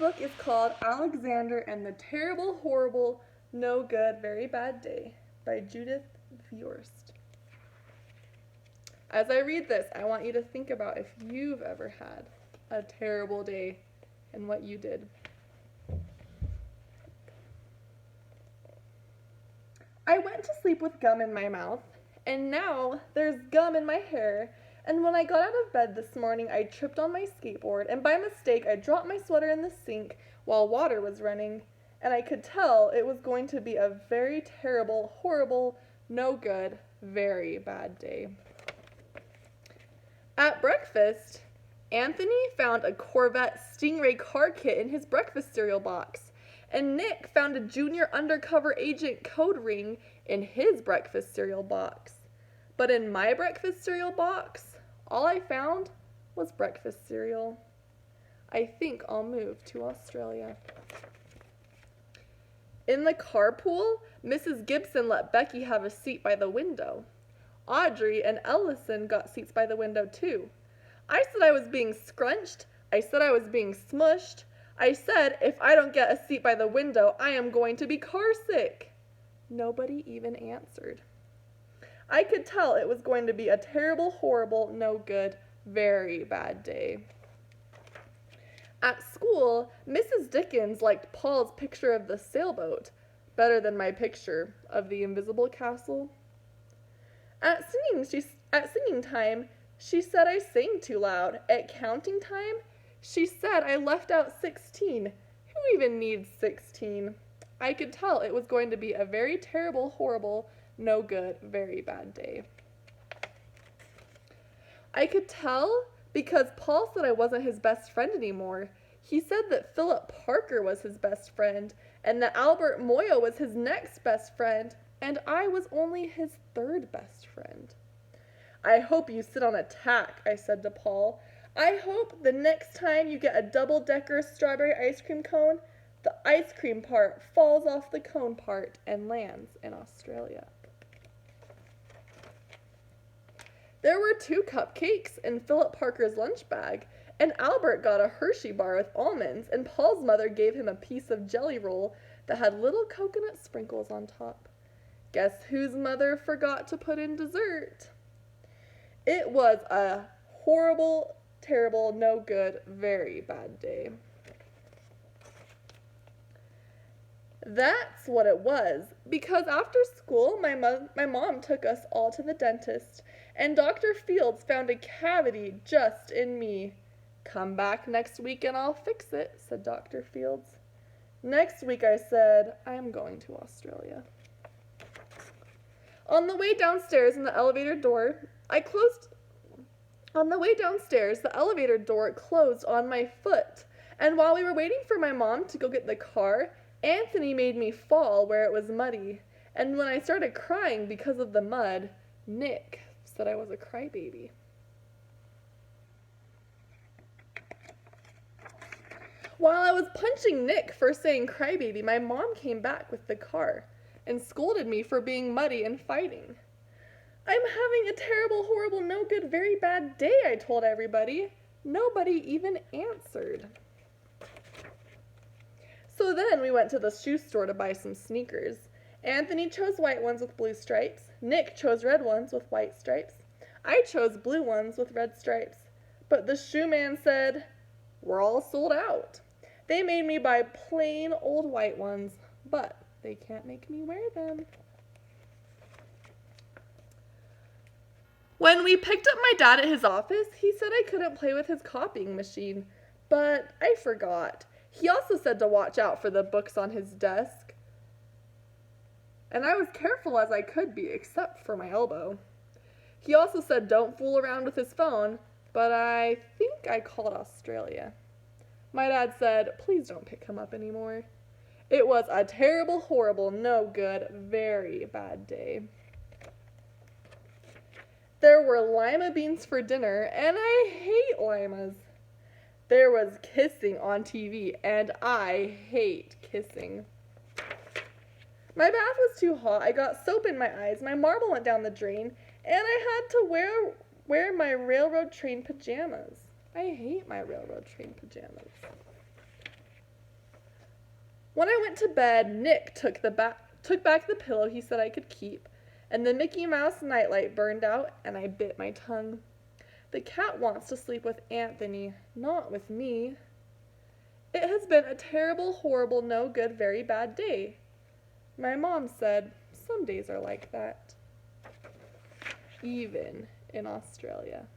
book is called Alexander and the Terrible, Horrible, No Good, Very Bad Day by Judith Viorst. As I read this, I want you to think about if you've ever had a terrible day and what you did. I went to sleep with gum in my mouth, and now there's gum in my hair. And when I got out of bed this morning, I tripped on my skateboard, and by mistake, I dropped my sweater in the sink while water was running. And I could tell it was going to be a very terrible, horrible, no good, very bad day. At breakfast, Anthony found a Corvette Stingray car kit in his breakfast cereal box, and Nick found a junior undercover agent code ring in his breakfast cereal box. But in my breakfast cereal box, all I found was breakfast cereal. I think I'll move to Australia. In the carpool, Mrs. Gibson let Becky have a seat by the window. Audrey and Ellison got seats by the window too. I said I was being scrunched. I said I was being smushed. I said if I don't get a seat by the window, I am going to be car sick. Nobody even answered. I could tell it was going to be a terrible, horrible, no good, very bad day. At school, Mrs. Dickens liked Paul's picture of the sailboat better than my picture of the invisible castle. At singing time, she said I sang too loud. At counting time, she said I left out 16. Who even needs 16? I could tell it was going to be a very terrible, horrible, no good, very bad day. I could tell because Paul said I wasn't his best friend anymore. He said that Philip Parker was his best friend, and that Albert Moyo was his next best friend, and I was only his third best friend. I hope you sit on a tack, I said to Paul. I hope the next time you get a double-decker strawberry ice cream cone, the ice cream part falls off the cone part and lands in Australia. There were 2 cupcakes in Philip Parker's lunch bag, and Albert got a Hershey bar with almonds, and Paul's mother gave him a piece of jelly roll that had little coconut sprinkles on top. Guess whose mother forgot to put in dessert? It was a horrible, terrible, no good, very bad day. That's what it was, because after school, my mom took us all to the dentist, and Dr. Fields found a cavity just in me. Come back next week and I'll fix it, said Dr. Fields. Next week, I said, I'm going to Australia. On the way downstairs, the elevator door closed on my foot, and while we were waiting for my mom to go get the car, Anthony made me fall where it was muddy, and when I started crying because of the mud, Nick said I was a crybaby. While I was punching Nick for saying crybaby, my mom came back with the car and scolded me for being muddy and fighting. I'm having a terrible, horrible, no good, very bad day, I told everybody. Nobody even answered. So then we went to the shoe store to buy some sneakers. Anthony chose white ones with blue stripes. Nick chose red ones with white stripes. I chose blue ones with red stripes. But the shoe man said, we're all sold out. They made me buy plain old white ones, but they can't make me wear them. When we picked up my dad at his office, he said I couldn't play with his copying machine, but I forgot. He also said to watch out for the books on his desk. And I was careful as I could be, except for my elbow. He also said don't fool around with his phone, but I think I called Australia. My dad said, please don't pick him up anymore. It was a terrible, horrible, no good, very bad day. There were lima beans for dinner, and I hate limas. There was kissing on TV, and I hate kissing. My bath was too hot. I got soap in my eyes. My marble went down the drain, and I had to wear my railroad train pajamas. I hate my railroad train pajamas. When I went to bed, Nick took back the pillow he said I could keep, and the Mickey Mouse nightlight burned out, and I bit my tongue. The cat wants to sleep with Anthony, not with me. It has been a terrible, horrible, no good, very bad day. My mom said, some days are like that. Even in Australia.